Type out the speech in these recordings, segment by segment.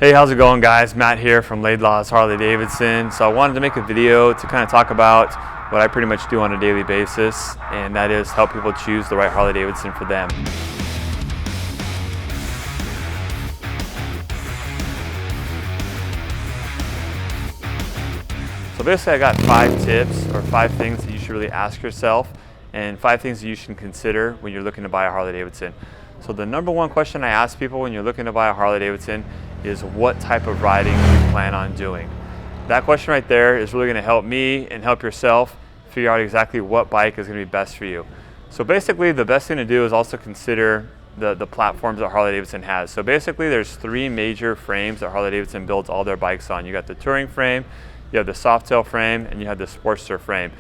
Hey, how's it going, guys? Matt here from Laidlaw Harley-Davidson. So I wanted to make a video to kind of talk about what I pretty much do on a daily basis, and that is help people choose the right Harley-Davidson for them. So basically I got 5 tips or 5 things that you should really ask yourself and 5 things that you should consider when you're looking to buy a Harley-Davidson. So the number one question I ask people when you're looking to buy a Harley-Davidson is what type of riding do you plan on doing? That question right there is really going to help me and help yourself figure out exactly what bike is going to be best for you. So basically the best thing to do is also consider the platforms that Harley-Davidson has. So basically there's 3 major frames that Harley-Davidson builds all their bikes on. You got the touring frame, you have the Softail frame, and you have the Sportster frame.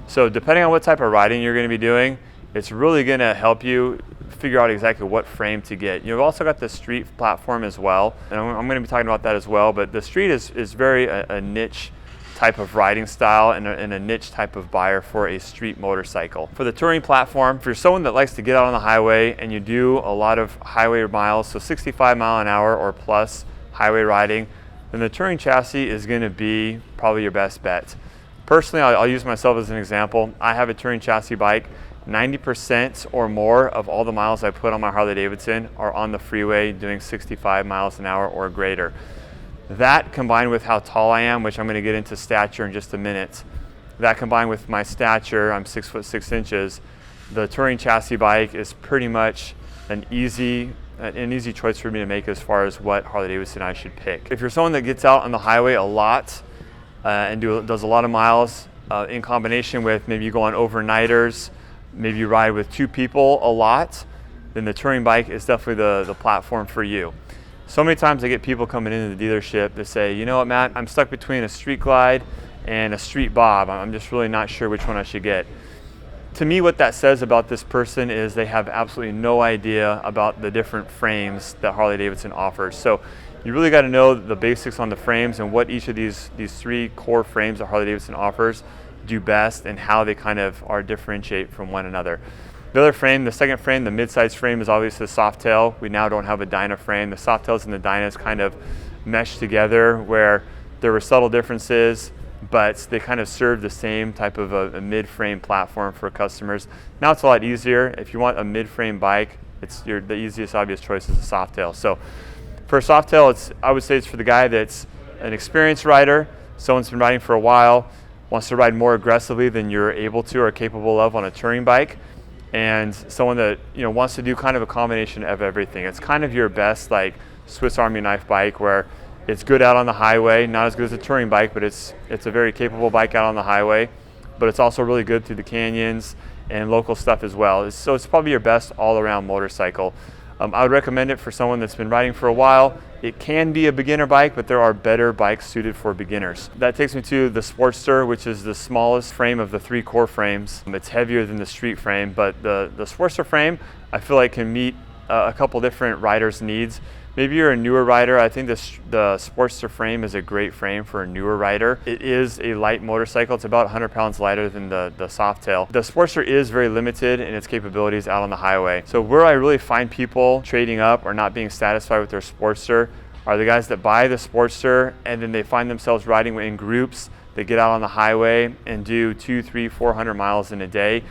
So depending on what type of riding you're going to be doing, it's really going to help you figure out exactly what frame to get. You've also got the street platform as well, and I'm going to be talking about that as well, but the street is very a niche type of riding style and a niche type of buyer for a street motorcycle. For the touring platform, if you're someone that likes to get out on the highway and you do a lot of highway miles, so 65 mile an hour or plus highway riding, then the touring chassis is going to be probably your best bet. Personally, I'll use myself as an example. I have a touring chassis bike. 90% or more of all the miles I put on my Harley-Davidson are on the freeway doing 65 miles an hour or greater. That combined with how tall I am, which I'm going to get into stature in just a minute, that combined with my stature, I'm 6 foot 6 inches, the touring chassis bike is pretty much an easy choice for me to make as far as what Harley-Davidson I should pick. If you're someone that gets out on the highway a lot and does a lot of miles in combination with maybe you go on overnighters, maybe you ride with 2 people a lot, then the touring bike is definitely the platform for you. So many times I get people coming into the dealership that say, you know what, Matt, I'm stuck between a Street Glide and a Street Bob. I'm just really not sure which one I should get. To me, what that says about this person is they have absolutely no idea about the different frames that Harley-Davidson offers. So you really got to know the basics on the frames and what each of these 3 core frames that Harley-Davidson offers do best and how they kind of are differentiate from one another. The other frame, the second frame, the mid-size frame is obviously the Softail. We now don't have a Dyna frame. The Softails and the Dynas kind of mesh together where there were subtle differences, but they kind of serve the same type of a mid-frame platform for customers. Now it's a lot easier. If you want a mid-frame bike, the easiest obvious choice is a Softail. So for a Softail, I would say it's for the guy that's an experienced rider, someone's been riding for a while, wants to ride more aggressively than you're able to or capable of on a touring bike, and someone that wants to do kind of a combination of everything. It's kind of your best like Swiss Army knife bike where it's good out on the highway, not as good as a touring bike, but it's a very capable bike out on the highway, but it's also really good through the canyons and local stuff as well. So it's probably your best all-around motorcycle. I would recommend it for someone that's been riding for a while. It can be a beginner bike, but there are better bikes suited for beginners. That takes me to the Sportster, which is the smallest frame of the 3 core frames. It's heavier than the street frame, but the Sportster frame I feel like can meet a couple different riders' needs. Maybe you're a newer rider. I think the Sportster frame is a great frame for a newer rider. It is a light motorcycle. It's about 100 pounds lighter than the Softail. The Sportster is very limited in its capabilities out on the highway. So where I really find people trading up or not being satisfied with their Sportster are the guys that buy the Sportster and then they find themselves riding in groups. They get out on the highway and do 200, 300, 400 miles in a day.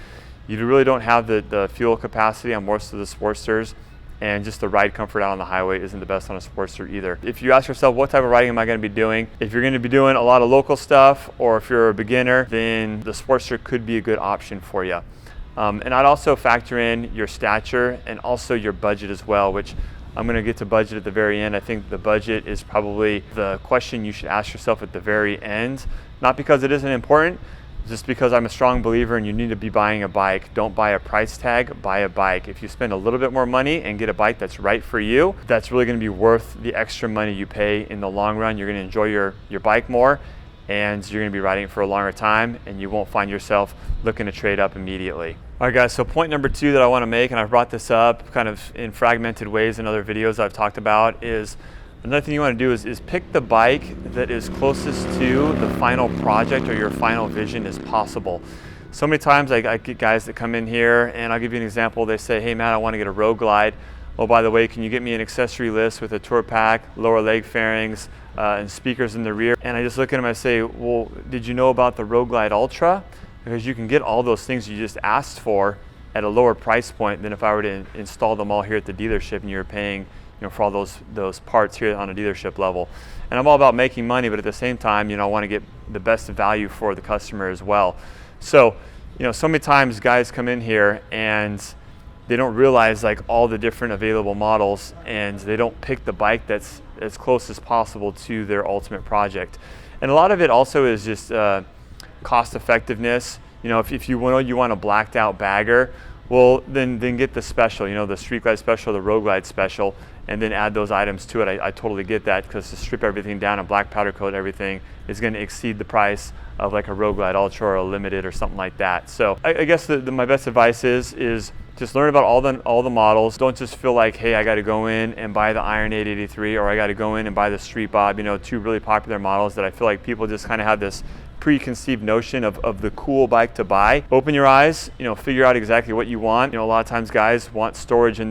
You really don't have the fuel capacity on most of the Sportsters, and just the ride comfort out on the highway isn't the best on a Sportster either. If you ask yourself, what type of riding am I going to be doing? If you're going to be doing a lot of local stuff, or if you're a beginner, then the Sportster could be a good option for you. And I'd also factor in your stature and also your budget as well, which I'm going to get to budget at the very end. I think the budget is probably the question you should ask yourself at the very end, not because it isn't important, just because I'm a strong believer and you need to be buying a bike. Don't buy a price tag, buy a bike. If you spend a little bit more money and get a bike that's right for you, that's really going to be worth the extra money you pay in the long run. You're going to enjoy your bike more, and you're going to be riding it for a longer time, and you won't find yourself looking to trade up immediately. All right, guys, so point number 2 that I want to make, and I've brought this up kind of in fragmented ways in other videos I've talked about, is another thing you want to do is pick the bike that is closest to the final project or your final vision as possible. So many times I get guys that come in here, and I'll give you an example. They say, hey, Matt, I want to get a Road Glide. oh, by the way, can you get me an accessory list with a tour pack, lower leg fairings, and speakers in the rear? And I just look at them and I say, well, did you know about the Road Glide Ultra? Because you can get all those things you just asked for at a lower price point than if I were to install them all here at the dealership and you're paying, for all those parts here on a dealership level. And I'm all about making money, but at the same time, I want to get the best value for the customer as well. So, so many times guys come in here and they don't realize like all the different available models, and they don't pick the bike that's as close as possible to their ultimate project. And a lot of it also is just cost effectiveness. If you want a blacked out bagger, well, then get the special, the Street Glide Special, the Road Glide Special, and then add those items to it. I totally get that, because to strip everything down and black powder coat everything is going to exceed the price of like a Road Glide Ultra or a Limited or something like that. So I guess my best advice is just learn about all the models. Don't just feel like, hey, I got to go in and buy the Iron 883, or I got to go in and buy the Street Bob, two really popular models that I feel like people just kind of have this preconceived notion of the cool bike to buy. Open your eyes, figure out exactly what you want. A lot of times guys want storage on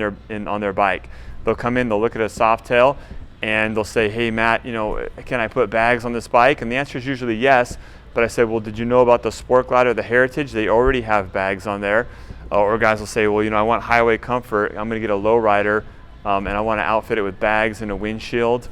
their bike. They'll come in, they'll look at a Softail, and they'll say, hey Matt, can I put bags on this bike? And the answer is usually yes. But I said, well, did you know about the Sport Glide or the Heritage? They already have bags on there. Or guys will say, well, I want highway comfort. I'm going to get a lowrider, and I want to outfit it with bags and a windshield.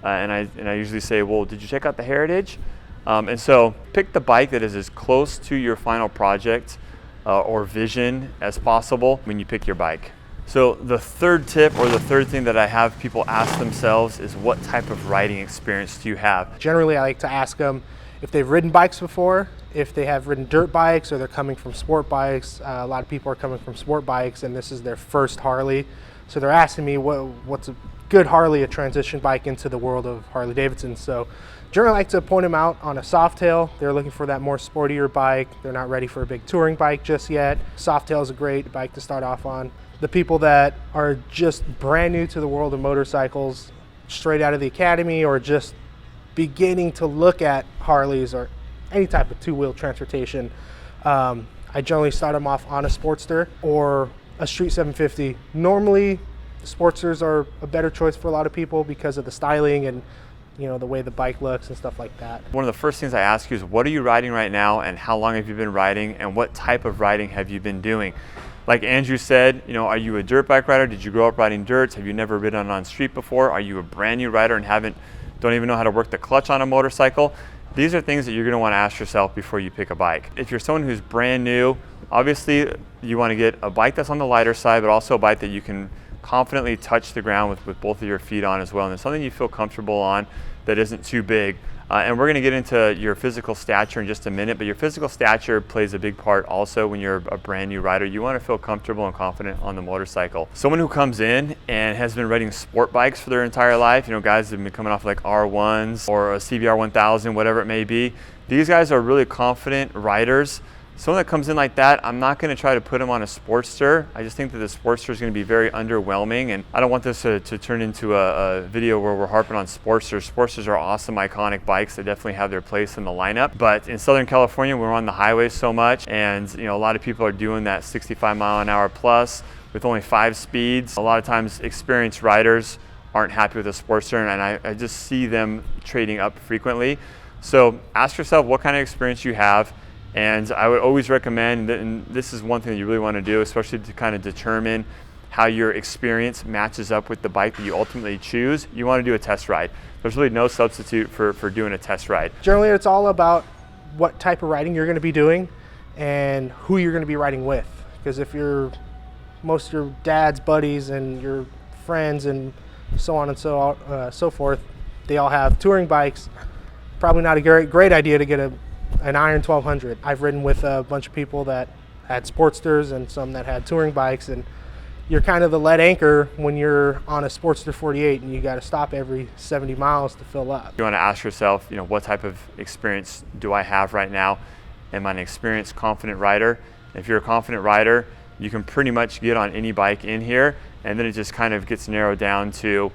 And I usually say, well, did you check out the Heritage? And so pick the bike that is as close to your final project or vision as possible when you pick your bike. So the third tip, or the third thing that I have people ask themselves, is what type of riding experience do you have? Generally, I like to ask them if they've ridden bikes before, if they have ridden dirt bikes, or they're coming from sport bikes. A lot of people are coming from sport bikes and this is their first Harley. So they're asking me what's a good Harley, a transition bike into the world of Harley-Davidson. So generally I like to point them out on a Softail. They're looking for that more sportier bike. They're not ready for a big touring bike just yet. Softail is a great bike to start off on. The people that are just brand new to the world of motorcycles, straight out of the academy, or just beginning to look at Harleys or any type of two-wheel transportation, I generally start them off on a Sportster or a Street 750. Normally, Sportsters are a better choice for a lot of people because of the styling and the way the bike looks and stuff like that. One of the first things I ask you is, what are you riding right now, and how long have you been riding, and what type of riding have you been doing? Like Andrew said, are you a dirt bike rider? Did you grow up riding dirts? Have you never ridden on street before? Are you a brand new rider and don't even know how to work the clutch on a motorcycle? These are things that you're going to want to ask yourself before you pick a bike. If you're someone who's brand new, obviously you want to get a bike that's on the lighter side, but also a bike that you can confidently touch the ground with both of your feet on as well, and it's something you feel comfortable on that isn't too big. And we're going to get into your physical stature in just a minute, but your physical stature plays a big part also when you're a brand new rider. You want to feel comfortable and confident on the motorcycle. Someone who comes in and has been riding sport bikes for their entire life, guys that have been coming off like R1s or a CBR 1000, whatever it may be, these guys are really confident riders. Someone that comes in like that, I'm not going to try to put them on a Sportster. I just think that the Sportster is going to be very underwhelming, and I don't want this to turn into a video where we're harping on Sportsters. Sportsters are awesome, iconic bikes that definitely have their place in the lineup. But in Southern California, we're on the highway so much, and a lot of people are doing that 65 mile an hour plus with only 5 speeds. A lot of times experienced riders aren't happy with a Sportster, and I just see them trading up frequently. So ask yourself what kind of experience you have. And I would always recommend, and this is one thing that you really want to do, especially to kind of determine how your experience matches up with the bike that you ultimately choose, you want to do a test ride. There's really no substitute for doing a test ride. Generally, it's all about what type of riding you're going to be doing and who you're going to be riding with. Because if you're most of your dad's buddies and your friends and so on and so forth, they all have touring bikes, probably not a great idea to get an Iron 1200. I've ridden with a bunch of people that had Sportsters and some that had touring bikes, and you're kind of the lead anchor when you're on a Sportster 48 and you got to stop every 70 miles to fill up. You want to ask yourself, what type of experience do I have right now? Am I an experienced, confident rider? If you're a confident rider, you can pretty much get on any bike in here, and then it just kind of gets narrowed down to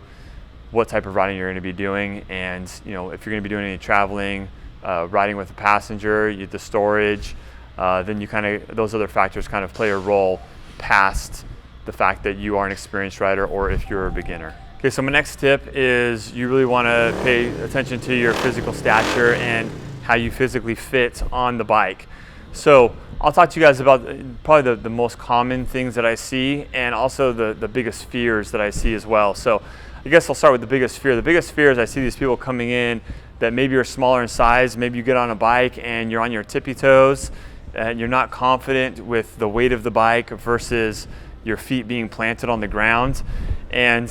what type of riding you're going to be doing. And if you're going to be doing any traveling, riding with a passenger, the storage, then those other factors kind of play a role past the fact that you are an experienced rider or if you're a beginner. Okay, so my next tip is you really want to pay attention to your physical stature and how you physically fit on the bike. So I'll talk to you guys about probably the most common things that I see, and also the biggest fears that I see as well. So I guess I'll start with the biggest fear. The biggest fear is I see these people coming in that maybe are smaller in size. Maybe you get on a bike and you're on your tippy toes and you're not confident with the weight of the bike versus your feet being planted on the ground. And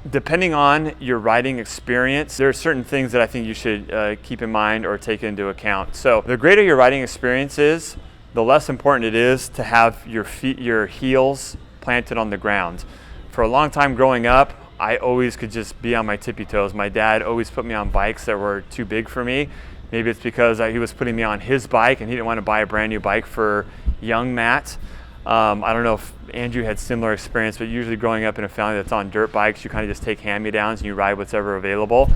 depending on your riding experience, there are certain things that I think you should keep in mind or take into account. So the greater your riding experience is, the less important it is to have your heels planted on the ground. For a long time growing up, I always could just be on my tippy toes. My dad always put me on bikes that were too big for me. Maybe it's because he was putting me on his bike and he didn't want to buy a brand new bike for young Matt. I don't know if Andrew had similar experience, but usually growing up in a family that's on dirt bikes, you kind of just take hand-me-downs and you ride whatever available.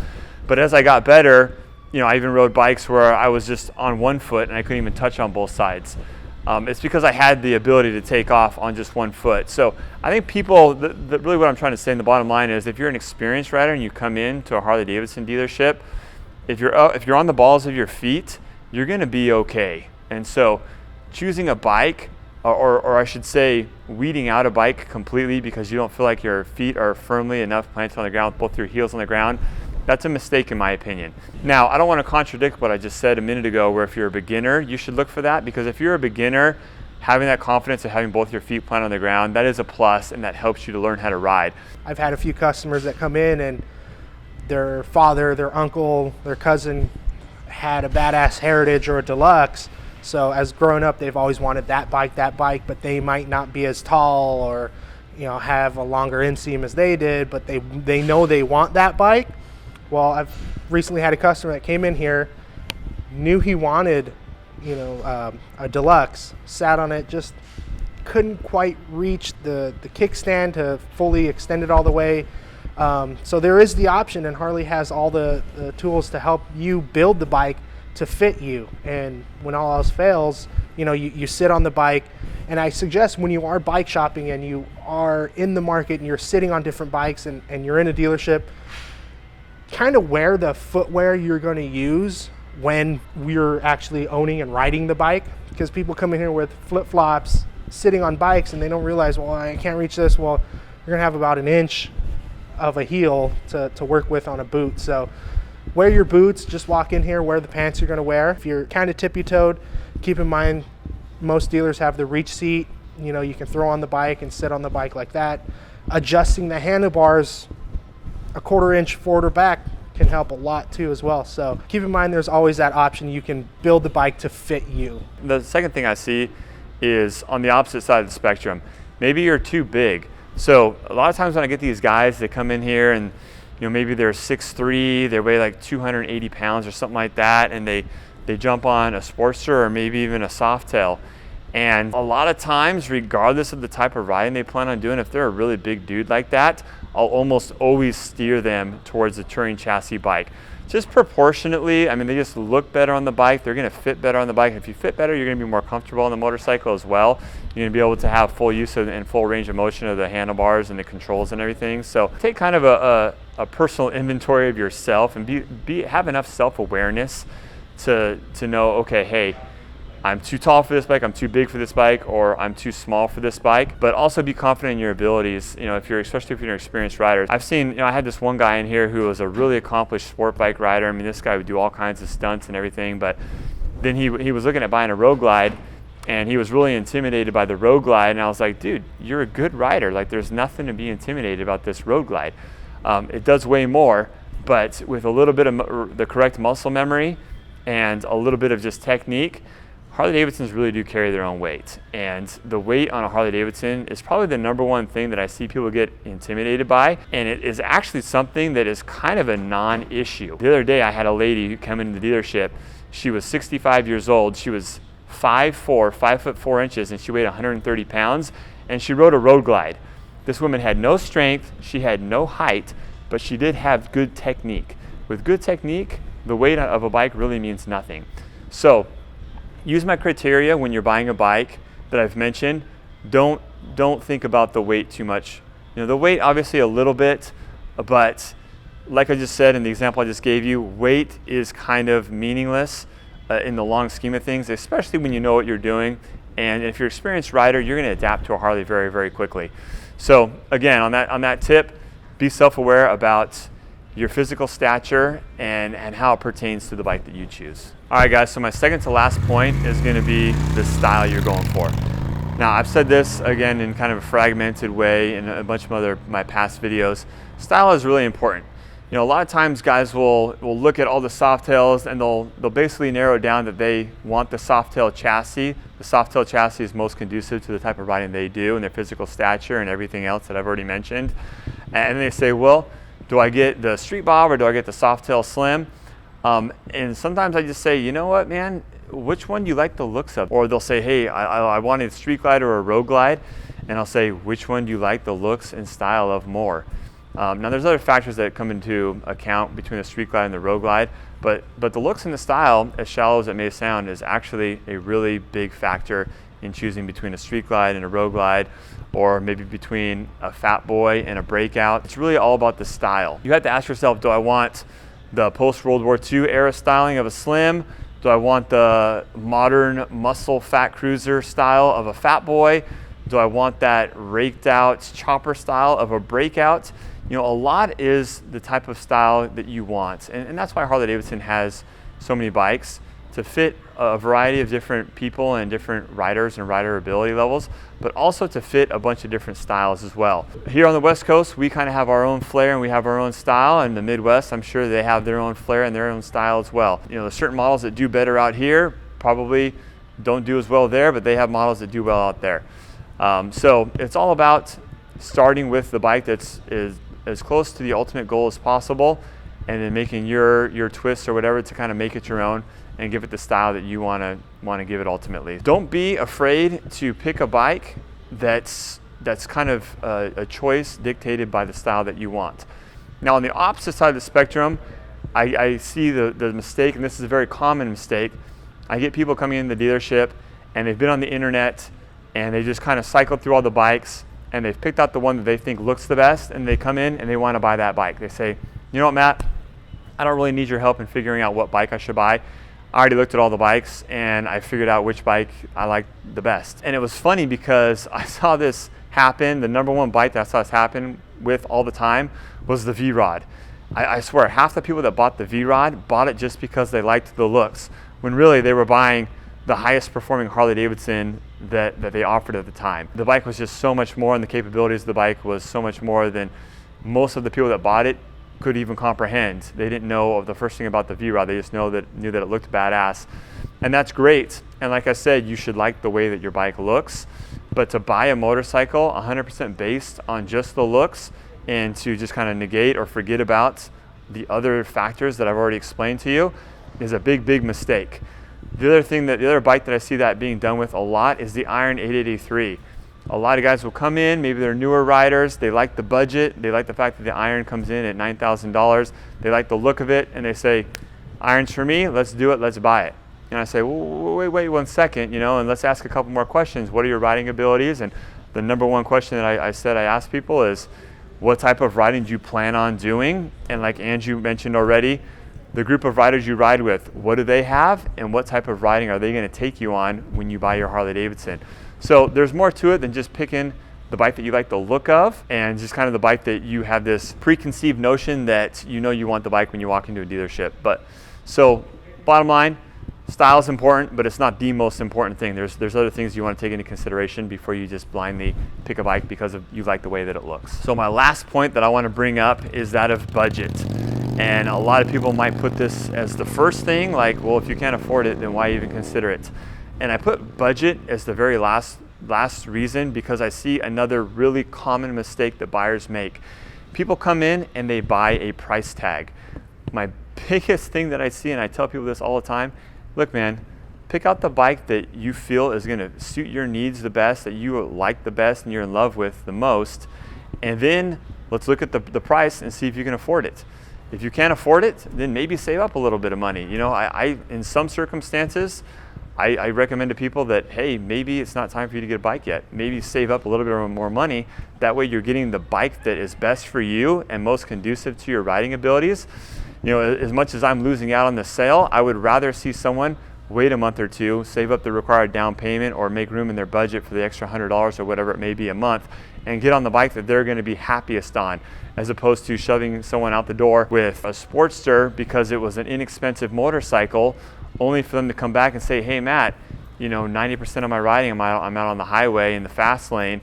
But as I got better, I even rode bikes where I was just on one foot and I couldn't even touch on both sides. It's because I had the ability to take off on just one foot. So I think people, really what I'm trying to say in the bottom line is, if you're an experienced rider and you come in to a Harley-Davidson dealership, if you're on the balls of your feet, you're going to be okay. And so choosing a bike, or I should say weeding out a bike completely because you don't feel like your feet are firmly enough planted on the ground with both your heels on the ground, that's a mistake in my opinion. Now, I don't want to contradict what I just said a minute ago, where if you're a beginner, you should look for that, because if you're a beginner, having that confidence of having both your feet planted on the ground, that is a plus, and that helps you to learn how to ride. I've had a few customers that come in and their father, their uncle, their cousin had a badass Heritage or a Deluxe. So as growing up, they've always wanted that bike, but they might not be as tall or have a longer inseam as they did, but they know they want that bike. Well, I've recently had a customer that came in here, knew he wanted a Deluxe, sat on it, just couldn't quite reach the kickstand to fully extend it all the way. So there is the option, and Harley has all the tools to help you build the bike to fit you. And when all else fails, you sit on the bike. And I suggest when you are bike shopping and you are in the market and you're sitting on different bikes and you're in a dealership, kind of wear the footwear you're going to use when we're actually owning and riding the bike, because people come in here with flip-flops sitting on bikes and they don't realize, well, I can't reach this. Well, you're going to have about an inch of a heel to work with on a boot. So wear your boots, just walk in here, wear the pants you're going to wear. If you're kind of tippy-toed, keep in mind most dealers have the reach seat. You can throw on the bike and sit on the bike like that. Adjusting the handlebars a quarter inch forward or back can help a lot too as well. So keep in mind there's always that option. You can build the bike to fit you. The second thing I see is on the opposite side of the spectrum. Maybe you're too big. So a lot of times when I get these guys that come in here and maybe they're 6'3", they weigh like 280 pounds or something like that, and they jump on a Sportster or maybe even a Softail. And a lot of times, regardless of the type of riding they plan on doing, if they're a really big dude like that, I'll almost always steer them towards a touring chassis bike. Just proportionately, they just look better on the bike. They're going to fit better on the bike. If you fit better, you're going to be more comfortable on the motorcycle as well. You're going to be able to have full use of and full range of motion of the handlebars and the controls and everything. So take kind of a personal inventory of yourself and have enough self-awareness to know, okay, hey, I'm too tall for this bike, I'm too big for this bike, or I'm too small for this bike. But also be confident in your abilities, especially if you're an experienced rider. I've seen, I had this one guy in here who was a really accomplished sport bike rider. This guy would do all kinds of stunts and everything, but then he was looking at buying a Road Glide, and he was really intimidated by the Road Glide, and I was like, dude, you're a good rider. Like, there's nothing to be intimidated about this Road Glide. It does weigh more, but with a little bit of the correct muscle memory and a little bit of just technique, Harley-Davidsons really do carry their own weight, and the weight on a Harley-Davidson is probably the number one thing that I see people get intimidated by, and it is actually something that is kind of a non-issue. The other day I had a lady who came into the dealership. She was 65 years old. She was 5'4", 5'4", and she weighed 130 pounds, and she rode a Road Glide. This woman had no strength, she had no height, but she did have good technique. With good technique, the weight of a bike really means nothing. So use my criteria when you're buying a bike that I've mentioned. Don't don't think about the weight too much. You know, the weight obviously a little bit, but like I just said in the example I just gave you, weight is kind of meaningless in the long scheme of things, especially when you know what you're doing. And if you're an experienced rider, you're going to adapt to a Harley very, very quickly. So again, on that tip, be self-aware about your physical stature and how it pertains to the bike that you choose. All right, guys, so my second to last point is going to be the style you're going for. Now, I've said this again in kind of a fragmented way in a bunch of my past videos. Style is really important. You know, a lot of times guys will look at all the Softails and they'll basically narrow down that they want the Softail chassis. The Softail chassis is most conducive to the type of riding they do and their physical stature and everything else that I've already mentioned. And they say, well, do I get the Street Bob or do I get the Softail Slim? And sometimes I just say, you know what, man, which one do you like the looks of? Or they'll say, hey, I wanted a Street Glide or a Road Glide. And I'll say, which one do you like the looks and style of more? Now there's other factors that come into account between the Street Glide and the Road Glide, but the looks and the style, as shallow as it may sound, is actually a really big factor in choosing between a Street Glide and a Road Glide, or maybe between a Fat Boy and a Breakout. It's really all about the style. You have to ask yourself, do I want the post-World War II era styling of a Slim? Do I want the modern muscle fat cruiser style of a Fat Boy? Do I want that raked out chopper style of a Breakout? You know, a lot is the type of style that you want. And that's why Harley-Davidson has so many bikes to fit a variety of different people and different riders and rider ability levels, but also to fit a bunch of different styles as well. Here on the West Coast, we kind of have our own flair and we have our own style. And the Midwest, I'm sure they have their own flair and their own style as well. You know, there's certain models that do better out here, probably don't do as well there, but they have models that do well out there. So it's all about starting with the bike that's as close to the ultimate goal as possible, and then making your twists or whatever to kind of make it your own and give it the style that you want to give it ultimately. Don't be afraid to pick a bike that's kind of a choice dictated by the style that you want. Now on the opposite side of the spectrum, I see the mistake, and this is a very common mistake. I get people coming in the dealership and they've been on the internet and they just kind of cycle through all the bikes and they've picked out the one that they think looks the best, and they come in and they want to buy that bike. They say, you know what, Matt, I don't really need your help in figuring out what bike I should buy. I already looked at all the bikes and I figured out which bike I like the best. And it was funny because I saw this happen. The number one bike that I saw this happen with all the time was the V-Rod. I swear, half the people that bought the V-Rod bought it just because they liked the looks, when really they were buying the highest performing Harley-Davidson that they offered at the time. The bike was just so much more, and the capabilities of the bike was so much more than most of the people that bought it could even comprehend. They didn't know the first thing about the V-Rod. They just knew that it looked badass. And that's great. And like I said, you should like the way that your bike looks. But to buy a motorcycle 100% based on just the looks and to just kind of negate or forget about the other factors that I've already explained to you is a big, big mistake. The other bike that I see that being done with a lot is the Iron 883. A lot of guys will come in, maybe they're newer riders, they like the budget, they like the fact that the Iron comes in at $9,000, they like the look of it, and they say, Iron's for me, let's do it, let's buy it. And I say, well, wait 1 second, and let's ask a couple more questions. What are your riding abilities? And the number one question that I ask people is, what type of riding do you plan on doing? And like Andrew mentioned already, the group of riders you ride with, what do they have, and what type of riding are they going to take you on when you buy your Harley-Davidson? So there's more to it than just picking the bike that you like the look of and just kind of the bike that you have this preconceived notion that you want the bike when you walk into a dealership. But so bottom line, style is important, but it's not the most important thing. There's other things you want to take into consideration before you just blindly pick a bike because you like the way that it looks. So my last point that I want to bring up is that of budget. And a lot of people might put this as the first thing, like, well, if you can't afford it, then why even consider it? And I put budget as the very last reason because I see another really common mistake that buyers make. People come in and they buy a price tag. My biggest thing that I see, and I tell people this all the time, look, man, pick out the bike that you feel is going to suit your needs the best, that you like the best and you're in love with the most, and then let's look at the price and see if you can afford it. If you can't afford it, then maybe save up a little bit of money. I in some circumstances, I recommend to people that, hey, maybe it's not time for you to get a bike yet. Maybe save up a little bit more money. That way you're getting the bike that is best for you and most conducive to your riding abilities. You know, as much as I'm losing out on the sale, I would rather see someone wait a month or two, save up the required down payment or make room in their budget for the extra $100 or whatever it may be a month and get on the bike that they're going to be happiest on, as opposed to shoving someone out the door with a Sportster because it was an inexpensive motorcycle, only for them to come back and say, hey Matt, you know, 90% of my riding I'm out on the highway in the fast lane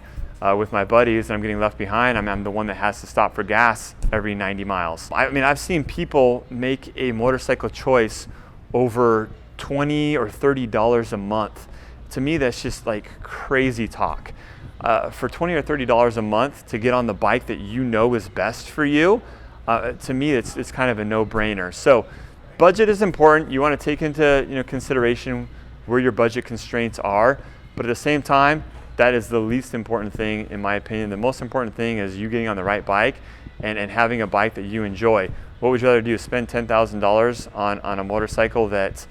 with my buddies, and I'm getting left behind. I'm the one that has to stop for gas every 90 miles. I mean, I've seen people make a motorcycle choice over $20 or $30 a month. To me, that's just like crazy talk. For $20 or $30 a month to get on the bike that you know is best for you, to me, it's kind of a no-brainer. So budget is important. You want to take into consideration where your budget constraints are, but at the same time, that is the least important thing in my opinion. The most important thing is you getting on the right bike and having a bike that you enjoy. What would you rather do? Spend $10,000 on a motorcycle that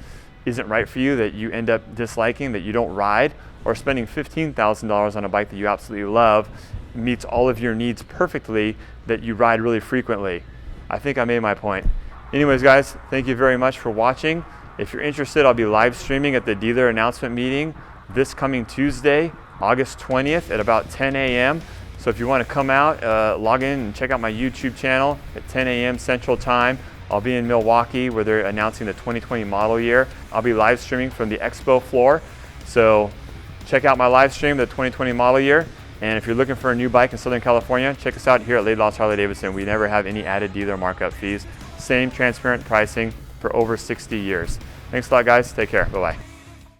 isn't right for you, that you end up disliking, that you don't ride, or spending $15,000 on a bike that you absolutely love, meets all of your needs perfectly, that you ride really frequently? I think I made my point. Anyways, guys, thank you very much for watching. If you're interested, I'll be live streaming at the dealer announcement meeting this coming Tuesday, August 20th at about 10 a.m. So if you want to come out, log in and check out my YouTube channel at 10 a.m. Central Time. I'll be in Milwaukee where they're announcing the 2020 model year. I'll be live streaming from the expo floor. So check out my live stream, the 2020 model year. And if you're looking for a new bike in Southern California, check us out here at Laidlaw Harley-Davidson. We never have any added dealer markup fees. Same transparent pricing for over 60 years. Thanks a lot, guys. Take care. Bye-bye.